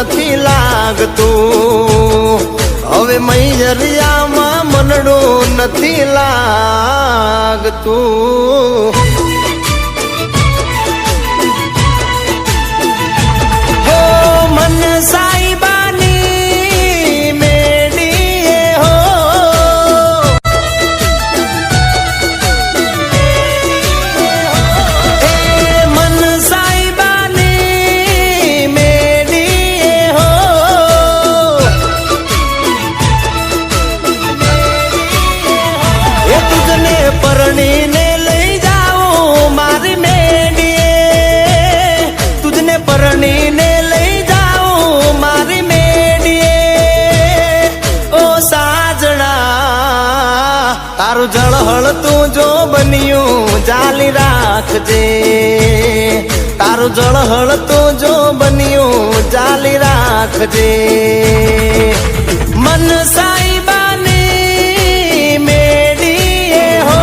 નથી લાગતું, હવે મૈયરિયામાં મનડું નથી લાગતું. હો મન સાઈબાની મેડીએ હો, એ મન સાઈબાની મેડીએ હો, એ તુજને પરણીને લઈ જાઉં મારી મેડીએ, તુજને પરણીને લઈ જાઉં મારી મેડીએ. ઓ સાજણા તારું જળહળ તું જો બન્યું જાલી રાખજે, તારું જળહળ તું જો બન્યું જાલી રાખજે. મન સાઈબાની મેડીએ હો,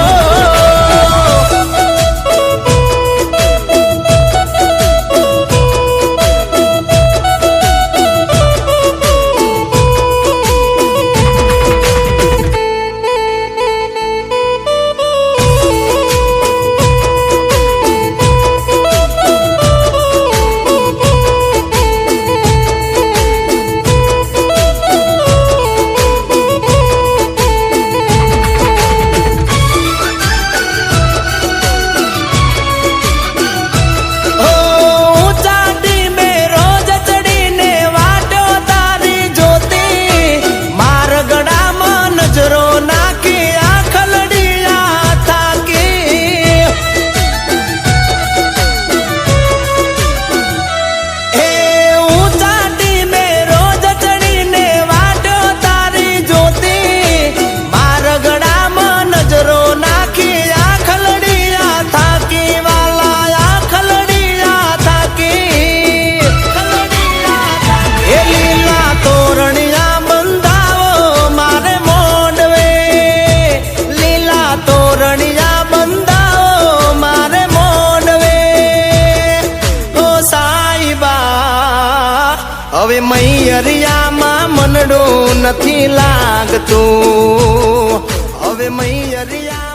હવે મૈયરિયામાં મનડું નથી લાગતું, હવે મૈયરિયા